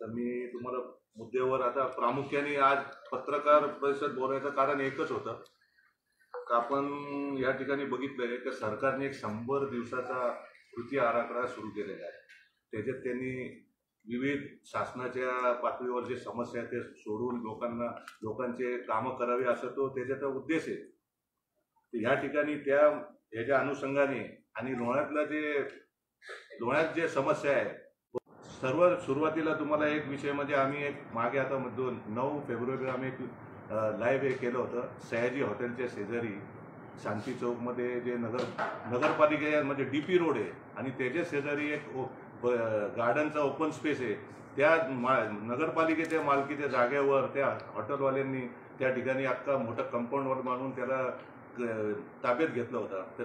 तर मी तुम्हाला मुद्द्यावर आता प्रामुख्याने आज पत्रकार परिषद बोलायचं कारण एकच होतं का आपण या ठिकाणी बघितलंय की सरकारने एक 100 दिवसाचा कृती आराखडा सुरू केलेला आहे. त्याच्यात त्यांनी विविध शासनाच्या पातळीवर जे समस्या आहेत ते सोडून लोकांचे कामं करावी असं तो त्याचा उद्देश आहे. तर या ठिकाणी याच्या अनुषंगाने आणि लोण्यात जे समस्या आहे सर्व सुरुवातीला तुम्हाला एक विषय म्हणजे आम्ही एक मागे आता 9 फेब्रुवारीला आम्ही एक लाईव्ह केलं होतं. सयाजी हॉटेलच्या शेजारी शांती चौकमध्ये जे नगरपालिकेमध्ये DP रोड आहे आणि त्याच्या शेजारी एक गार्डनचा ओपन स्पेस आहे. त्या नगरपालिकेच्या मालकीच्या जागेवर त्या हॉटेलवाल्यांनी त्या ठिकाणी अख्खा मोठा कंपाऊंडवर बांधून त्याला ताब्यात घेतलं होतं. तर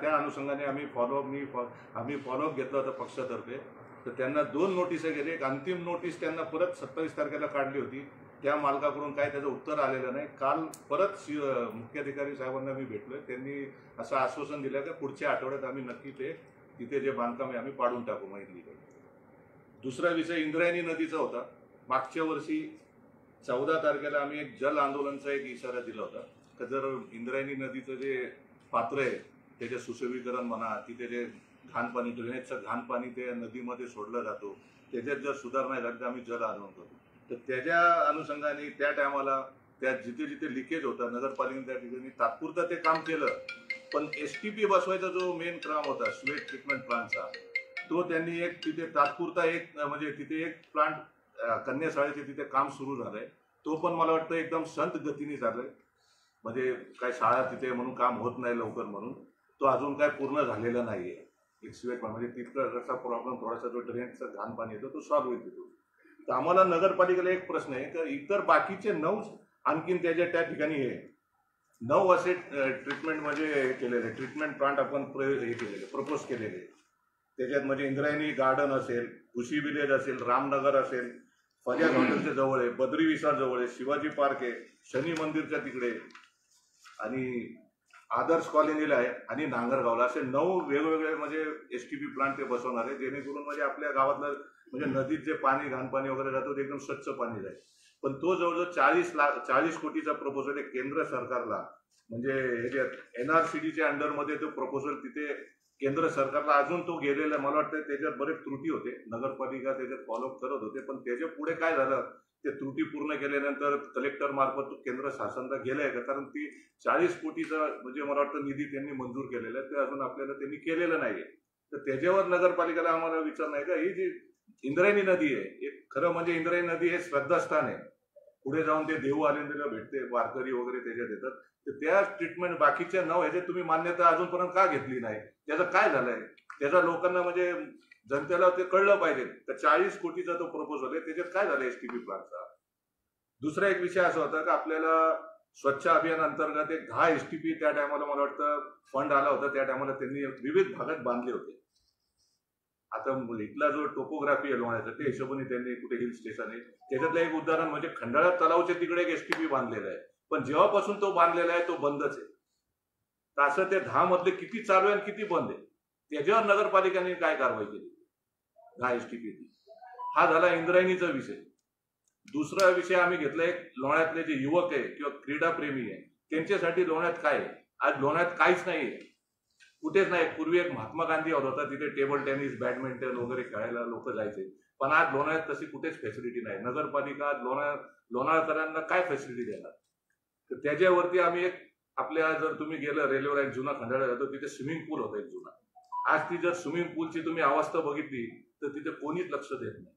त्या अनुषंगाने आम्ही फॉलोअप घेतला होता पक्षातर्फे. तर त्यांना 2 नोटिसा गेले. एक अंतिम नोटीस त्यांना परत 27 तारखेला काढली होती. त्या मालकाकडून काय त्याचं उत्तर आलेलं नाही. काल परत मुख्याधिकारी साहेबांना मी भेटलोय. त्यांनी असं आश्वासन दिलं की पुढच्या आठवड्यात आम्ही नक्की तिथे जे बांधकाम आहे आम्ही पाडून टाकू मैदानीकडे. दुसरा विषय इंद्रायणी नदीचा होता. मागच्या वर्षी 14 तारखेला आम्ही एक जल आंदोलनचा एक इशारा दिला होता की जर इंद्रायणी नदीचं जे पात्र आहे त्याचे सुशोभीकरण म्हणा, तिथे जे घाणपाणी ड्रेनेजचं घाणपाणी ते नदीमध्ये सोडलं जातो, त्याच्यात जर सुधारणा झाली तर आम्ही जल आंदोलन करू. तर त्याच्या अनुषंगाने त्या टायमाला जिथे लिकेज होता नगरपालिकेने त्या ठिकाणी तात्पुरतं ते काम केलं. पण STP बसवायचा जो मेन काम होता स्वेट ट्रीटमेंट प्लांटचा, तो त्यांनी तिथे तात्पुरता म्हणजे तिथे एक प्लांट कन्याशाळेचे तिथे काम सुरू झालंय. तो पण मला वाटतं एकदम संत गतीने झालंय. म्हणजे काय शाळा तिथे म्हणून काम होत नाही लवकर म्हणून तो अजून काय पूर्ण झालेला नाहीये. एक स्वेट म्हणजे तिथला जसा प्रॉब्लेम थोडासा जो ड्रेनचं घाण पाणी येतो तो सॉल्व्ह होईल तिथून. तर आम्हाला नगरपालिकेला एक प्रश्न आहे की इतर बाकीचे 9 आणखीन त्या ठिकाणी हे 9 असे ट्रीटमेंट म्हणजे केलेले ट्रीटमेंट प्लांट आपण प्रपोज केलेले. त्याच्यात म्हणजे इंद्रायणी गार्डन असेल, खुशी विलेज असेल, रामनगर असेल, फरियाद हॉटेलच्या जवळ आहे, बद्री विशाल जवळ आहे, शिवाजी पार्क आहे, शनी मंदिरच्या तिकडे आणि आदर्श कॉलनीला आहे आणि नांगरगावला असे 9 वेगवेगळे म्हणजे STP प्लांट ते बसवणार आहे. जेणेकरून म्हणजे आपल्या गावातलं म्हणजे नदीत जे पाणी घाणपाणी वगैरे जातो ते एकदम स्वच्छ पाणी जाईल. पण तो जवळजवळ 40 कोटीचा प्रपोजल आहे केंद्र सरकारला. म्हणजे NRCDच्या अंडरमध्ये तो प्रपोजल तिथे केंद्र सरकारला अजून तो गेलेला. मला वाटतं त्याच्यात बरेच त्रुटी होते. नगरपालिका त्याच्यात फॉलोअप करत होते. पण त्याच्या पुढे काय झालं ते त्रुटी पूर्ण केल्यानंतर कलेक्टर मार्फत केंद्र शासनाला गेलंय का, कारण ती 40 कोटीचा म्हणजे मला वाटतं निधी त्यांनी मंजूर केलेला आहे. ते अजून आपल्याला त्यांनी केलेलं नाहीये. तर त्याच्यावर नगरपालिकेला आम्हाला विचार नाही का ही जी इंद्रायणी नदी आहे खरं म्हणजे इंद्रायणी नदी हे श्रद्धास्थान आहे. पुढे जाऊन ते देऊ आलेंद्रला भेटते, वारकरी वगैरे त्याच्यात येतात. तर त्या ट्रीटमेंट बाकीच्या 9 ह्याच्यात तुम्ही मान्यता अजूनपर्यंत का घेतली नाही, त्याचं काय झालंय त्याचा लोकांना म्हणजे जनतेला ते कळलं पाहिजे. तर 40 कोटीचा तो प्रपोजल आहे त्याच्यात काय झालं STP प्लांटचा. दुसरा एक विषय असा होता की आपल्याला स्वच्छ अभियान अंतर्गत एक 10 STP त्या टायमाला मला वाटतं फंड आला होता. त्या टायमाला त्यांनी विविध भागात बांधले होते. आता इथला जो टोपोग्राफी आहे लोण्याचा त्या हिशोबाने त्यांनी कुठे हिल स्टेशन आहे त्याच्यातलं एक उदाहरण म्हणजे खंडाळा तलावच्या तिकडे एक STP बांधलेला आहे. पण जेव्हापासून तो बांधलेला आहे तो बंदच आहे. तर असं ते 10 मधले किती चालू आहे आणि किती बंद आहे त्याच्यावर नगरपालिकेने काय कारवाई केली 10 STP. हा झाला इंद्रायणीचा विषय. दुसरा विषय आम्ही घेतला एक लोण्यातले जे युवक आहे किंवा क्रीडाप्रेमी आहे त्यांच्यासाठी लोण्यात काय आहे. आज लोण्यात काहीच नाहीये, कुठेच नाही. पूर्वी एक महात्मा गांधी हॉल होता तिथे टेबल टेनिस बॅडमिंटन वगैरे खेळायला लोक जायचे. पण आज लोणावळ्यात तशी कुठेच फॅसिलिटी नाही. नगरपालिका लोणावळ्याकरांना काय फॅसिलिटी देणार. तर त्याच्यावरती आम्ही आपल्या जर तुम्ही गेलं रेल्वे लाईन जुना खंडाळा जातो तिथे स्विमिंग पूल होता एक जुना. आज ती जर स्विमिंग पूलची तुम्ही अवस्था बघितली तर तिथे कोणीच लक्ष देत नाही.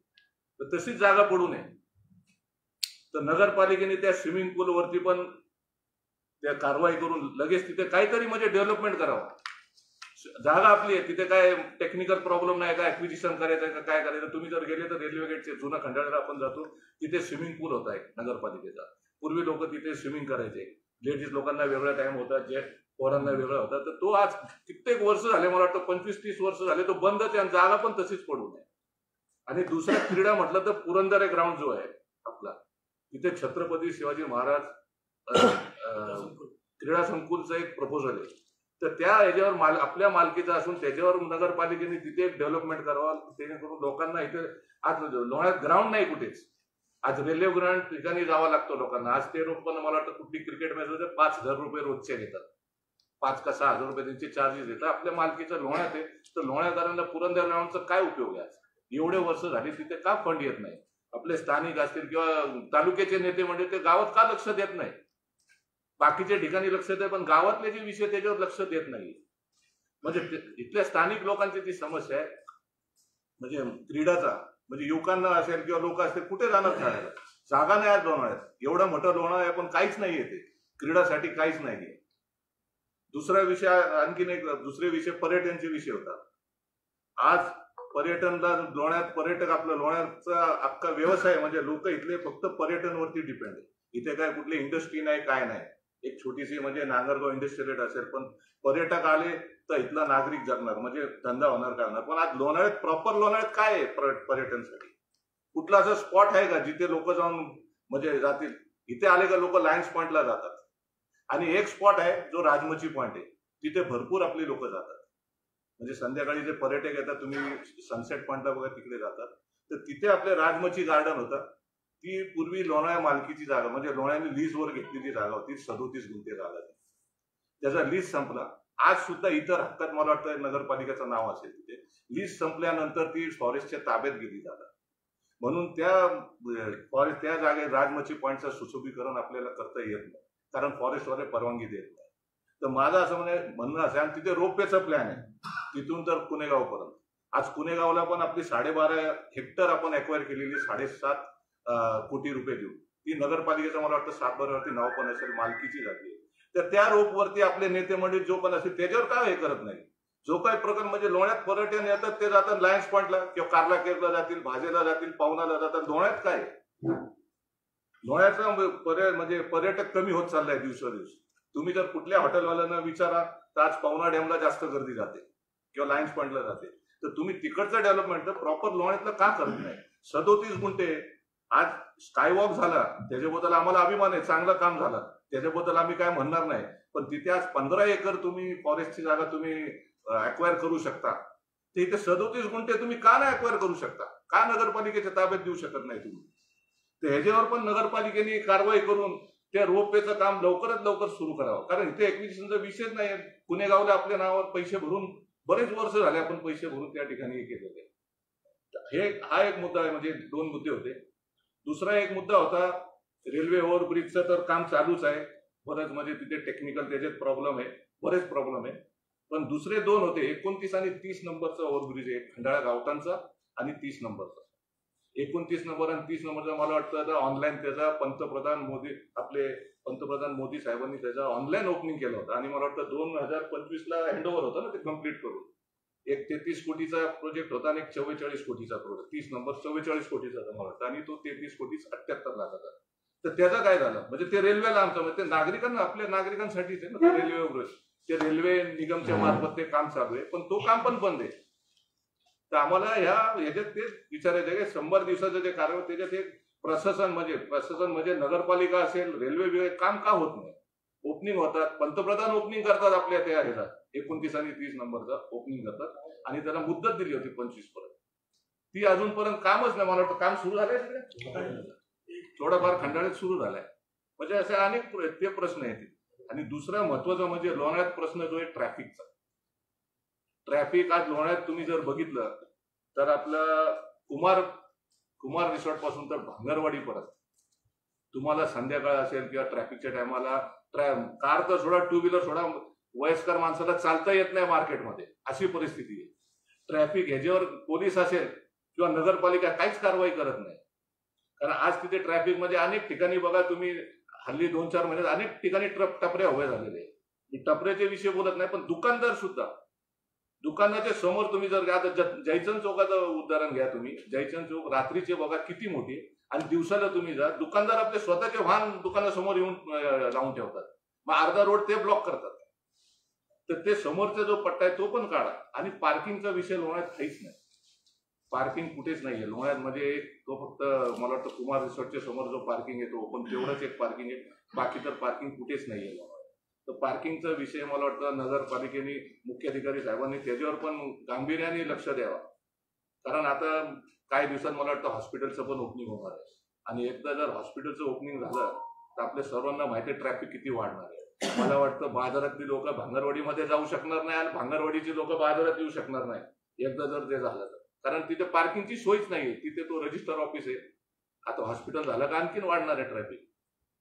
तर तशीच जागा पडू नये. तर नगरपालिकेने त्या स्विमिंग पूल वरती पण त्या कारवाई करून लगेच तिथे काहीतरी म्हणजे डेव्हलपमेंट करावं. जागा आपली आहे तिथे काय टेक्निकल प्रॉब्लेम नाही का, ऍक्विजिशन करायचं का काय करायचं. तुम्ही जर गेले तर रेल्वे गेटचे जुना खंडाळ्याला आपण जातो तिथे स्विमिंग पूल होता एक नगरपालिकेचा. पूर्वी लोक तिथे स्विमिंग करायचे. लेडीज लोकांना वेगळा टाइम होता, जे पोरांना वेगळा होता. तर तो आज कित्येक वर्ष झाले मला वाटतं 25-30 वर्ष झाले तो बंदच आहे आणि जागा पण तशीच पडू नये. आणि दुसरा क्रीडा म्हटलं तर पुरंदर ग्राउंड जो आहे आपला तिथे छत्रपती शिवाजी महाराज क्रीडा संकुलचं एक प्रपोजल आहे. तर त्या ह्याच्यावर आपल्या मालकीचा असून त्याच्यावर नगरपालिकेने तिथे डेव्हलपमेंट करावं, जेणेकरून लोकांना इथे आज लोण्यात ग्राउंड नाही कुठेच. आज रेल्वे ग्राउंड ठिकाणी जावं लागतं लोकांना. आज ते लोक पण मला वाटतं कुठली क्रिकेट मॅच होते 5,000 रुपये रोजचे घेतात, 5 का 6,000 रुपये त्यांचे चार्जेस घेतात. आपल्या मालकीचं लोण्यात आहे, तर लोण्याकरांना पुरंदर ग्राउंडचा काय उपयोग आहे? एवढे वर्ष झाली तिथे का फंड येत नाही? आपले स्थानिक असतील किंवा तालुक्याचे नेते म्हणजे ते गावात का लक्ष देत नाही? बाकीच्या ठिकाणी लक्ष देत, पण गावातले जे विषय त्याच्यावर लक्ष देत नाही. म्हणजे इथल्या स्थानिक लोकांची ती समस्या आहे. म्हणजे क्रीडाचा म्हणजे युवकांना असेल किंवा लोक असतील, कुठे जाणार खेळायला? जागा नाही आज लोणावळ्यात. एवढं मोठं लोणावळा आहे पण काहीच नाहीये, ते क्रीडासाठी काहीच नाहीये. दुसरा विषय, आणखीन एक दुसरे विषय पर्यटनचे विषय होता. आज पर्यटनला लोण्यात पर्यटक, आपलं लोण्याचा अख्खा व्यवसाय म्हणजे लोक इथले फक्त पर्यटनवरती डिपेंड आहे. इथे काय कुठली इंडस्ट्री नाही, काय नाही. एक छोटीशी म्हणजे नांगरगाव इंडस्ट्रियल असेल, पण पर्यटक आले तर इथला नागरिक जगणार, म्हणजे धंदा होणार, करणार. पण आज लोणावळ्यात प्रॉपर लोणावळ्यात काय आहे पर्यटनसाठी? कुठला असं स्पॉट आहे का जिथे लोक जाऊन म्हणजे जातील? इथे आले का लोक लायन्स पॉइंटला जातात, आणि एक स्पॉट आहे जो राजमची पॉइंट आहे, तिथे भरपूर आपली लोक जातात. म्हणजे संध्याकाळी जे पर्यटक येतात, तुम्ही सनसेट पॉइंटला बघा, तिकडे जातात. तर तिथे आपले राजमची गार्डन होतं. ती पूर्वी लोणावळ्या मालकीची जागा, म्हणजे लोणावळ्याने लीजवर घेतलेली जागा होती, 37 गुंठे जागा. त्याचा लीज संपला. आज सुद्धा इतर हक्कात मला वाटतं नगरपालिकेचं नाव असेल तिथे. लीज संपल्यानंतर ती फॉरेस्टच्या ताब्यात गेली जागा, म्हणून त्या जागेत राजमची पॉइंटचं सुशोभीकरण आपल्याला करता येत नाही, कारण फॉरेस्टवाले परवानगी देत नाही. तर माझं असं म्हणणं असं, आणि तिथे रोपवेचा प्लॅन आहे तिथून तर कुणेगावपर्यंत. आज कुणेगावला पण आपली 12.5 हेक्टर आपण एक्वायर केलेली 7.5 कोटी रुपये देऊन. ती नगरपालिकेचं मला वाटतं 7 नाव पण असेल, मालकीची जाते. तर त्या रोपवरती आपले नेते मंडळी जो पण असेल त्याच्यावर काय हे करत नाही? जो काही प्रकार म्हणजे लोण्यात पर्यटन येतात ते जातात लायन्स पॉइंटला किंवा कार्ला केरला जातील, भाजेला जातील, पावनाला जातात. लोण्यात काय? लोण्याचा म्हणजे पर्यटक कमी होत चाललाय दिवसेंदिवस. तुम्ही जर कुठल्या हॉटेलवाल्यांना विचारा तर आज पवना डॅमला जास्त गर्दी जाते किंवा लायन्स पॉइंटला जाते. तर तुम्ही तिकडचं डेव्हलपमेंट तर प्रॉपर लोण्यातलं का करत नाही? 37 गुंठे आज स्कायवॉक झाला, त्याच्याबद्दल आम्हाला अभिमान आहे, चांगलं काम झालं, त्याच्याबद्दल आम्ही काय म्हणणार नाही. पण तिथे आज 15 एकर तुम्ही फॉरेस्टची जागा तुम्ही अक्वायर करू शकता. तर इथे 37 गुंठे तुम्ही का नाही अक्वायर करू शकता? का नगरपालिकेच्या ताब्यात देऊ शकत नाही तुम्ही? तर ह्याच्यावर पण नगरपालिकेने कारवाई करून त्या रोपवेचं काम लवकरात लवकर सुरू करावं. कारण इथे एक्विजिशनचा विषयच नाही. कुणेगावला आपल्या नावावर पैसे भरून बरेच वर्ष झाले, आपण पैसे भरून त्या ठिकाणी हे केलेले. हा एक मुद्दा आहे, म्हणजे 2 मुद्दे होते. दुसरा एक मुद्दा होता रेल्वे ओव्हरब्रिजचं, तर काम चालूच आहे बरंच, म्हणजे तिथे टेक्निकल त्याच्यात प्रॉब्लेम आहे, बरेच प्रॉब्लेम आहे. पण दुसरे 2 होते, 29 आणि 30 नंबरचा ओव्हरब्रिज आहे, खंडाळा गावठाणचा आणि 30 नंबरचा. 29 नंबर आणि 30 नंबरचा मला वाटतं ऑनलाईन त्याचा पंतप्रधान मोदी साहेबांनी त्याचा ऑनलाईन ओपनिंग केलं होतं, आणि मला वाटतं 2025ला हँडओव्हर होतं ना ते कम्प्लीट करून. एक 33 कोटीचा प्रोजेक्ट होता आणि एक 44 कोटीचा प्रोजेक्ट. 30 नंबर 44 कोटीचा मला वाटतं, आणि तो 33 कोटी 78 लाखाचा. तर त्याचं काय झालं? म्हणजे ते रेल्वेला आमचं म्हणजे ते नागरिकांना, आपल्या नागरिकांसाठीच आहे ना रेल्वे वगैरे. ते रेल्वे निगमच्या मार्फत ते काम चालू आहे, पण तो काम पण बंद आहे. तर आम्हाला ह्याच्यात ते विचारायचं आहे की 100 दिवसाचं जे कार्य त्याच्यात एक प्रशासन म्हणजे नगरपालिका असेल, रेल्वे विभाग काम का होत नाही? ओपनिंग होतात, पंतप्रधान ओपनिंग करतात आपल्या त्या ह्याला 29 आणि 30 नंबरचा ओपनिंग करतात, आणि त्याला मुदत दिली होती 25 पर्यंत. ती अजूनपर्यंत कामच नाही. मला वाटतं काम सुरू झालंय तिकडे, थोडाफार खंडाळ्यात सुरू झालाय. म्हणजे असे अनेक ते प्रश्न आहेत. आणि दुसरा महत्वाचा म्हणजे लोणावळ्यात प्रश्न जो आहे ट्रॅफिकचा. ट्रॅफिक आज लोणावळ्यात तुम्ही जर बघितलं तर आपलं कुमार रिसॉर्ट पासून तर भांगरवाडीपर्यंत तुम्हाला संध्याकाळ असेल किंवा ट्रॅफिकच्या टायमाला कार तर सोडा, 2 व्हीलर सोडा, वयस्कर माणसाला चालता येत नाही मार्केटमध्ये, अशी परिस्थिती आहे. ट्रॅफिक ह्याच्यावर पोलीस असेल किंवा नगरपालिका काहीच कारवाई करत नाही. कारण आज तिथे ट्रॅफिक मध्ये अनेक ठिकाणी बघा तुम्ही, हल्ली 2-4 महिन्यात अनेक ठिकाणी टपऱ्या उभे झालेले आहे. मी टपऱ्याचे विषय बोलत नाही, पण दुकानदार सुद्धा, दुकानाच्या समोर तुम्ही जर आता जयचंद चौकाचं उदाहरण घ्या तुम्ही, जयचंद चौक रात्रीचे बघा किती मोठी, आणि दिवसाला तुम्ही जा, दुकानदार आपले स्वतःचे वाहन दुकानासमोर येऊन लावून ठेवतात, मग अर्धा रोड ते ब्लॉक करतात. तर ते समोरचा जो पट्टा आहे तो पण काढा. आणि पार्किंगचा विषय लोणावळ्यात काहीच नाही, पार्किंग कुठेच नाहीये लोणावळ्यामध्ये. तो फक्त मला वाटतं कुमार रिसॉर्टच्या समोर जो पार्किंग आहे तो ओपन, तेवढंच एक पार्किंग आहे, बाकी तर पार्किंग कुठेच नाहीये लोणावळ्यात. तर पार्किंगचा विषय मला वाटतं नगरपालिकेने मुख्याधिकारी साहेबांनी त्याच्यावर पण गांभीर्याने लक्ष द्यावं. कारण आता काही दिवसात मला वाटतं हॉस्पिटलचं पण ओपनिंग होणार आहे आणि एकदा जर हॉस्पिटलचं ओपनिंग झालं तर आपल्या सर्वांना माहिती आहे ट्रॅफिक किती वाढणार आहे. मला वाटतं बाजारातली लोक भांगरवाडीमध्ये जाऊ शकणार नाही आणि भांगरवाडीची लोक बाजारात येऊ शकणार नाही एकदा जर ते झालं तर. कारण तिथे पार्किंगची सोयच नाहीये. तिथे तो रजिस्टर ऑफिस आहे. आता हॉस्पिटल झालं का आणखीन वाढणार आहे ट्रॅफिक.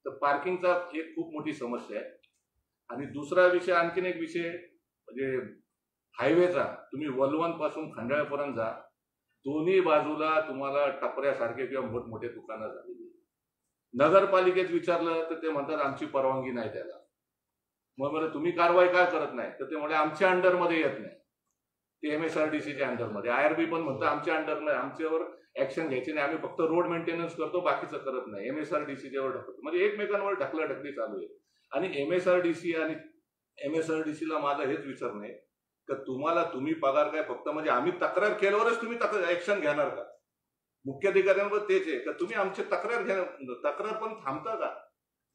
तर पार्किंगचा एक खूप मोठी समस्या आहे. आणि दुसरा विषय आणखीन एक विषय म्हणजे हायवेचा. तुम्ही वलवण पासून खंडाळ्यापर्यंत जा, दोन्ही बाजूला तुम्हाला टपऱ्यासारखे किंवा मोठमोठे दुकानं झालेली. नगरपालिकेत विचारलं तर ते म्हणतात आमची परवानगी नाही त्याला. मग बरं तुम्ही कारवाई काय करत नाही तर ते म्हणजे आमच्या अंडरमध्ये येत नाही. ते MSRDCच्या अंडरमध्ये. IRB पण म्हणतं आमच्या अंडर नाही, आमच्यावर ऍक्शन घ्यायची नाही, आम्ही फक्त रोड मेंटेनन्स करतो बाकीचं करत नाही. MSRDCच्यावर ढकलतो. म्हणजे एकमेकांवर ढकलाढकली चालू आहे. आणि MSRDC आणि MSRDCला माझं हेच विचारणं आहे की तुम्ही पगार काय फक्त म्हणजे आम्ही तक्रार केल्यावरच तुम्ही ऍक्शन घेणार का. मुख्याधिकाऱ्यांवर तेच आहे का तुम्ही आमची तक्रार पण थांबता का.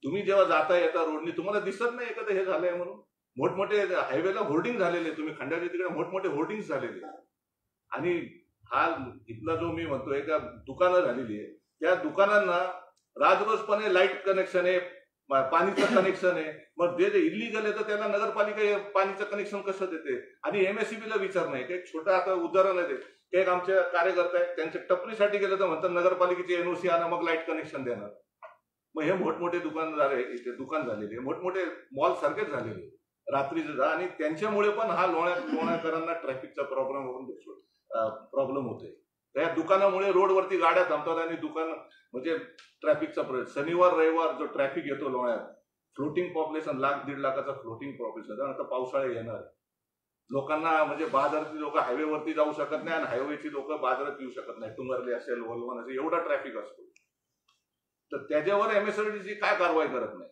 तुम्ही जेव्हा जाता येता रोडनी तुम्हाला दिसत नाही एखादं हे झालंय म्हणून. मोठमोठे हायवेला होर्डिंग झालेले, तुम्ही खंडाळ्याच्या तिकडे मोठमोठे होर्डिंग झालेले. आणि हा इथला जो मी म्हणतोय का दुकानं झालेली आहे त्या दुकानांना राजरोजपणे लाईट कनेक्शन आहे, पाणीचं कनेक्शन आहे. मग जे इलिगल आहे तर त्याला नगरपालिका पाणीचं कनेक्शन कसं देते. आणि MSEBला विचार नाही. एक छोटं आता उदाहरण आहे ते एक आमचे कार्यकर्ते आहेत त्यांच्या टपरीसाठी गेलं तर म्हणतात नगरपालिकेची NOC आणा मग लाईट कनेक्शन देणार. मग हे मोठमोठे दुकानदार आहे, इथे दुकान झालेले, मोठमोठे मॉल सारखेच झालेले रात्रीचे जा. आणि त्यांच्यामुळे पण हा लोण्याकरांना ट्रॅफिकचा प्रॉब्लेम होतोय. त्या दुकानामुळे रोडवरती गाड्या थांबतात आणि दुकान म्हणजे ट्रॅफिकचा शनिवार रविवार जो ट्रॅफिक येतो लोण्यात, फ्लोटिंग पॉप्युलेशन 1,00,000-1.5 लाखाचा फ्लोटिंग पॉप्युलेशन. आता पावसाळे येणार, लोकांना म्हणजे बाजारातली लोक हायवेवरती जाऊ शकत नाही आणि हायवेची लोक बाजारात येऊ शकत नाही. टुंगरले असेल, वलवण असेल, एवढा ट्रॅफिक असतो. तर त्याच्यावर MSRDC काय कारवाई करत नाही.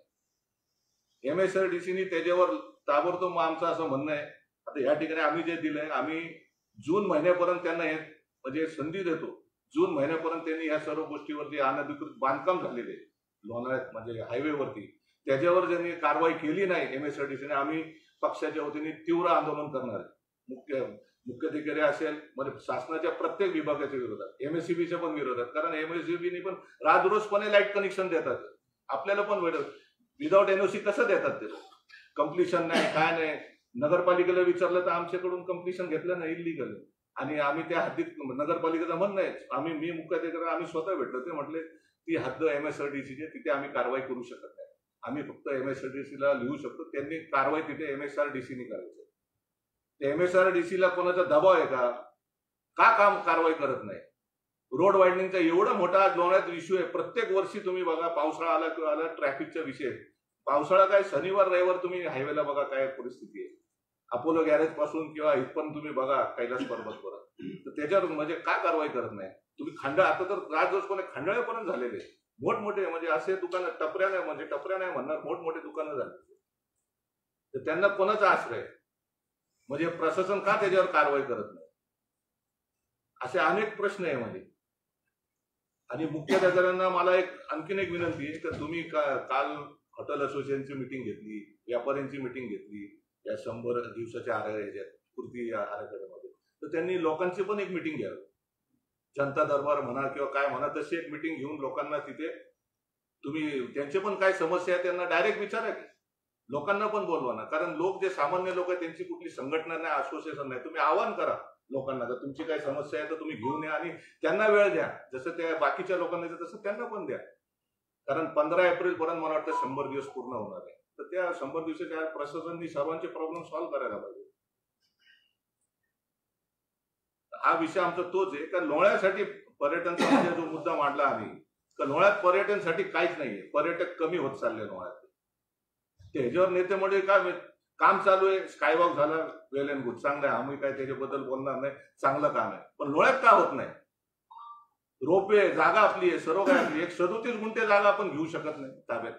MSRDCने त्याच्यावर ताबडतोब आमचं असं म्हणणं आहे. आता या ठिकाणी आम्ही जे दिलंय, आम्ही जून महिन्यापर्यंत त्यांना हे म्हणजे संधी देतो. जून महिन्यापर्यंत त्यांनी या सर्व गोष्टीवरती अनधिकृत बांधकाम झालेले लोणावळ्यात म्हणजे हायवेवरती त्याच्यावर ज्यांनी कारवाई केली नाही MSRDCने, आम्ही पक्षाच्या वतीने तीव्र आंदोलन करणार आहे. मुख्याधिकारी असेल म्हणजे शासनाच्या प्रत्येक विभागाच्या विरोधात, MSEBच्या पण विरोधात. कारण MSEBने पण राजरोजपणे लाईट कनेक्शन देतात. आपल्याला पण विदाउट NOC कसं देतात ते. कम्प्लिशन नाही काय नाही. नगरपालिकेला विचारलं तर आमच्याकडून कम्प्लिशन घेतलं नाही, इलिगल. आणि आम्ही त्या हद्दीत नगरपालिकेचं म्हणणं आहे, मी मुख्याधिकारी आम्ही स्वतः भेटलो, ते म्हटले ती हद्द MSRDCची तिथे आम्ही कारवाई करू शकत नाही. आम्ही फक्त MSRDCला लिहू शकतो. त्यांनी कारवाई तिथे MSRDCने करायची. MSRDCला कोणाचा दबाव आहे का काम कारवाई करत नाही. रोड वायडनिंगचा एवढा मोठा लोण्यात इश्यू आहे. प्रत्येक वर्षी तुम्ही बघा पावसाळा आला किंवा आला ट्रॅफिकचा विषय. पावसाळा काय शनिवार रविवार तुम्ही हायवेला बघा काय परिस्थिती आहे. अपोलो गॅरेज पासून किंवा इथपर्यंत तुम्ही बघा कैलास पर्वतपर्यंत. तर त्याच्यावर म्हणजे काय कारवाई करत नाही तुम्ही. आता तर राजरोजपणे खंडाळ्यापर्यंत झालेले मोठमोठे म्हणजे असे दुकानं टपऱ्या नाही म्हणणार, मोठमोठे दुकानं झाले. तर त्यांना कोणाचा आश्रय म्हणजे प्रशासन का त्याच्यावर कारवाई करत नाही. असे अनेक प्रश्न आहे म्हणजे. आणि मुख्याधिकाऱ्यांना मला आणखीन एक विनंती आहे की तुम्ही काल हॉटेल असोसिएशनची मिटिंग घेतली, व्यापाऱ्यांची मिटिंग घेतली या 100 दिवसाच्या कृती आराखड्यामध्ये, तर त्यांनी लोकांची पण एक मिटिंग घ्यावी. जनता दरबार म्हणा किंवा काय म्हणा तशी एक मिटिंग घेऊन लोकांना तिथे तुम्ही त्यांचे पण काय समस्या आहे त्यांना डायरेक्ट विचारा की. लोकांना पण बोलवा ना. कारण लोक जे सामान्य लोक आहेत त्यांची कुठली संघटना नाही, असोसिएशन नाही. तुम्ही आवाहन करा लोकांना जर तुमची काय समस्या आहे तर तुम्ही घेऊन या आणि त्यांना वेळ द्या. जसं त्या बाकीच्या लोकांना तसं त्यांना पण द्या. कारण 15 एप्रिल पर्यंत मला वाटतं 100 दिवस पूर्ण होणार आहे. तर त्या 100 दिवसाच्या प्रशासनाने सर्वांचे प्रॉब्लेम सॉल्व्ह करायला पाहिजे. हा विषय आमचा तोच आहे का लोण्यासाठी पर्यटनचा म्हणजे जो मुद्दा मांडला आम्ही, तर लोण्यात पर्यटनसाठी काहीच नाहीये. पर्यटक कमी होत चालले लोण्यात. ते ह्याच्यावर नेते म्हणजे काय काम चालू आहे. स्कायवॉक झाला, वेल अँड गुड, चांगलं आहे. आम्ही काय त्याच्याबद्दल बोलणार नाही, चांगलं काम आहे. पण लोण्यात का होत नाही. रोपवे जागा आपली आहे, सर्व काय आपली. 137 गुंठे जागा आपण घेऊ शकत नाही ताब्यात.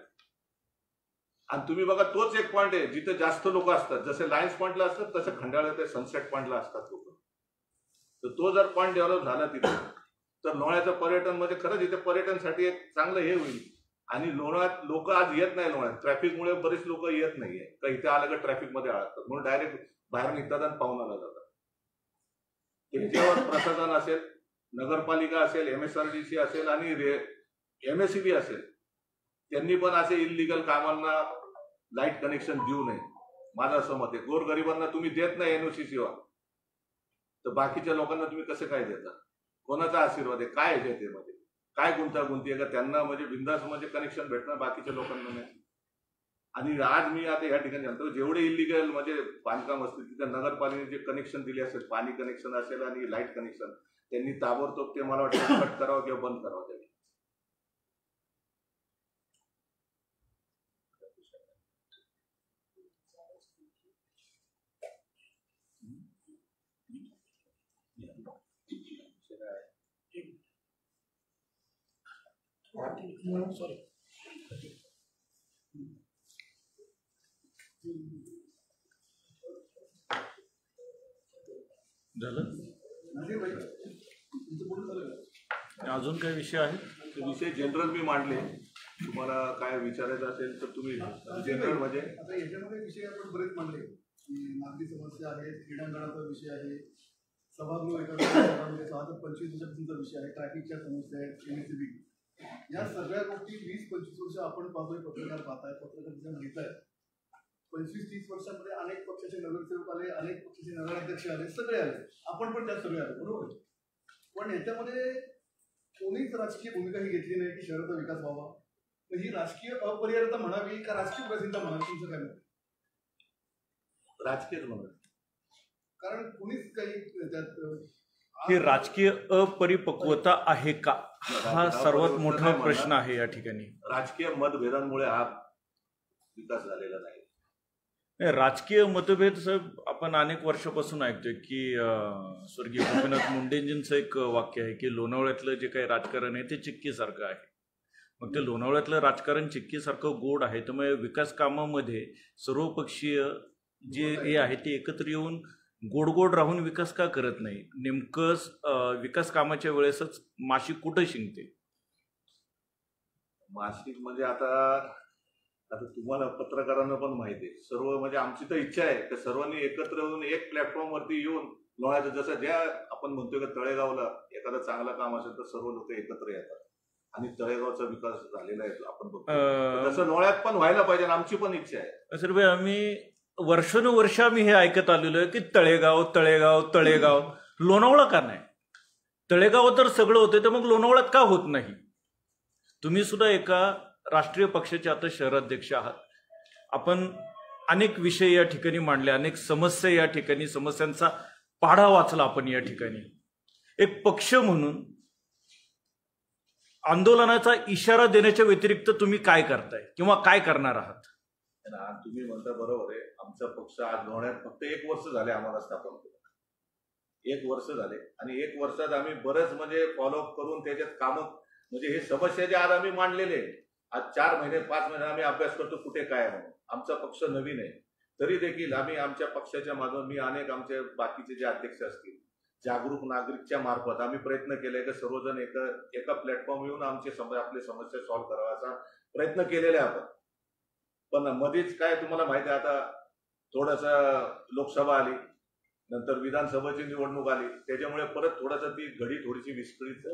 आणि तुम्ही बघा तोच एक पॉईंट आहे जिथे जास्त लोक असतात. जसे लायन्स पॉईंटला असतात तसे खंडाळ्यात सनसेट पॉईंटला असतात लोक. तर तो जर पॉईंट डेव्हलप झाला तिथे तर लोण्याचं पर्यटन म्हणजे खरंच इथे पर्यटनसाठी एक चांगलं हे होईल. आणि लोणावळ्यात लोक आज येत नाही. लोणावळ्यात ट्रॅफिकमुळे बरेच लोक येत नाहीये, का इथे आलं का ट्रॅफिकमध्ये अडकतात, म्हणून डायरेक्ट बाहेर निघतात आणि पाहुणाला जातात. त्याच्यावर प्रशासन असेल, नगरपालिका असेल, MSRDC असेल आणि MSEB असेल, त्यांनी पण असे इलिगल कामांना लाईट कनेक्शन देऊ नये, माझं असं मत आहे. गोरगरिबांना तुम्ही देत नाही NOC शिवाय, तर बाकीच्या लोकांना तुम्ही कसं काय देता? कोणाचा आशीर्वाद आहे? काय आहे त्यामध्ये? काय गुंतागुंती आहे का त्यांना म्हणजे बिंदास म्हणजे कनेक्शन भेटणार, बाकीच्या लोकांना नाही? आणि आज मी आता या ठिकाणी म्हणतो, जेवढे इलिगल म्हणजे बांधकाम असतील तिथे नगरपालिकेने जे कनेक्शन दिले असेल, पाणी कनेक्शन असेल आणि लाईट कनेक्शन, त्यांनी ताबडतोब ते मला वाटतं कट करावं किंवा बंद करावं. त्यांनी झालं. अजून काय विषय आहे? विषय जनरल मी मांडले, तुम्हाला काय विचारायचं असेल तर तुम्ही जनरल म्हणजे आता याच्यामध्ये विषय आपण बरेच मांडले की नागरी समस्या आहे, क्रीडांगणाचा विषय आहे, सभागृह एका 25 वर्षांचा विषय आहे, ट्रॅफिकच्या समस्या आहेत, MSEB, या सगळ्या गोष्टी 20-25 वर्ष आपण पाहतोय, पत्रकार पाहताय, पत्रकारिता माहित आहे. 25-30 वर्षांमध्ये अनेक पक्षाचे नगरसेवक आले, अनेक पक्षाचे नगराध्यक्ष आले, सगळे आले, आपण पण त्यात सगळे आले, बरोबर. पण याच्यामध्ये कोणीच राजकीय भूमिका ही घेतली नाही की शहराचा विकास व्हावा. ही राजकीय अपरिहार्यता म्हणावी का राजकीय उदासीनता म्हणावी? तुमचं काय मत? राजकीयच म्हणा, कारण कुणीच काही त्यात ही राजकीय अपरिपक्वता आहे का, हा सर्वात मोठा प्रश्न आहे या ठिकाणी. राजकीय मतभेदांमुळे हा विकास झालेला नाही. राजकीय मतभेद साहेब आपण अनेक वर्षापासून ऐकतोय की स्वर्गीय गोपीनाथ मुंडेंजींचं एक वाक्य आहे की लोणावळ्यातलं जे काही राजकारण आहे ते चिक्कीसारखं आहे. मग ते लोणावळ्यातलं राजकारण चिक्कीसारखं गोड आहे, त्यामुळे विकास कामामध्ये सर्वपक्षीय जे हे आहे ते एकत्र येऊन गोड राहून विकास का करत नाही? नेमकं विकास कामाच्या वेळेसच माशी कुठं शिंकते? मासिक म्हणजे आता तुम्हाला पत्रकारांना पण माहिती आहे, सर्व म्हणजे आमची तर इच्छा आहे की सर्वांनी एकत्र येऊन एक प्लॅटफॉर्मवरती येऊन लोणावळ्याचं, जसं ज्या आपण म्हणतोय की तळेगावला एखादं चांगलं काम असेल तर सर्व लोक एकत्र येतात आणि तळेगावचा विकास झालेला आहे आपण बघतो, तसं लोणावळ्यात पण व्हायला पाहिजे, आमची पण इच्छा आहे. सर भाई, आम्ही वर्षानुवर्ष आम्ही हे ऐकत आलेलो आहे की तळेगाव तळेगाव तळेगाव, लोणावळा का नाही? तळेगाव तर सगळं होतं, तर मग लोणावळ्यात का होत नाही? तुम्ही सुद्धा एका राष्ट्रीय पक्षाचे आता शहराध्यक्ष आहात, आपण अनेक विषय या ठिकाणी मांडले, अनेक समस्या या ठिकाणी, समस्यांचा पाढा वाचला आपण या ठिकाणी. एक पक्ष म्हणून आंदोलनाचा इशारा देण्याच्या व्यतिरिक्त तुम्ही काय करताय किंवा काय करणार आहात? तुम्ही म्हणता बरोबर आहे, आमचा पक्ष आज लोणावळ्यात फक्त 1 वर्ष झाले आम्हाला स्थापन करून, 1 वर्ष झाले आणि 1 वर्षात आम्ही बरंच म्हणजे फॉलोअप करून त्याच्यात कामं म्हणजे हे समस्या जे आज आम्ही मांडलेले, आज 4 महिने 5 महिने आम्ही अभ्यास करतो कुठे काय आहे म्हणून. आमचा पक्ष नवीन आहे, तरी देखील आम्ही आमच्या पक्षाच्या मागं, मी अनेक आमचे बाकीचे जे अध्यक्ष असतील, जागरूक नागरिकच्या मार्फत आम्ही प्रयत्न केले की सर्वजण एका प्लॅटफॉर्म येऊन आपले समस्या सॉल्व्ह करावाचा प्रयत्न केलेला आहे आपण. पण मध्येच काय तुम्हाला माहिती आहे, आता थोडंसं लोकसभा आली, नंतर विधानसभेची निवडणूक आली, त्याच्यामुळे परत थोडंसं ती घडी थोडीशी विस्कळीत,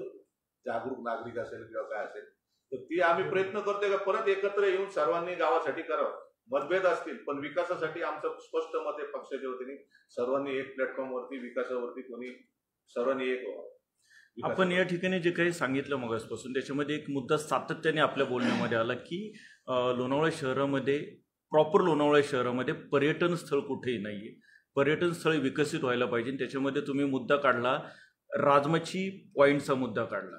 जागरूक नागरिक असेल किंवा काय असेल, तर ती आम्ही प्रयत्न करतोय का परत एकत्र येऊन सर्वांनी गावासाठी करावं. मतभेद असतील पण विकासासाठी आमचं स्पष्ट मत आहे पक्षाच्या वतीने, सर्वांनी एक प्लॅटफॉर्मवरती विकासावरती कोणी सर्वांनी एक व्हावं. आपण या ठिकाणी जे काही सांगितलं मगासपासून त्याच्यामध्ये एक मुद्दा सातत्याने आपल्या बोलण्यामध्ये आला की लोणावळा शहरामध्ये, प्रॉपर लोणावळा शहरामध्ये पर्यटन स्थळ कुठेही नाहीये, पर्यटन स्थळ विकसित व्हायला पाहिजे. त्याच्यामध्ये तुम्ही मुद्दा काढला, राजमाची पॉईंटचा मुद्दा काढला.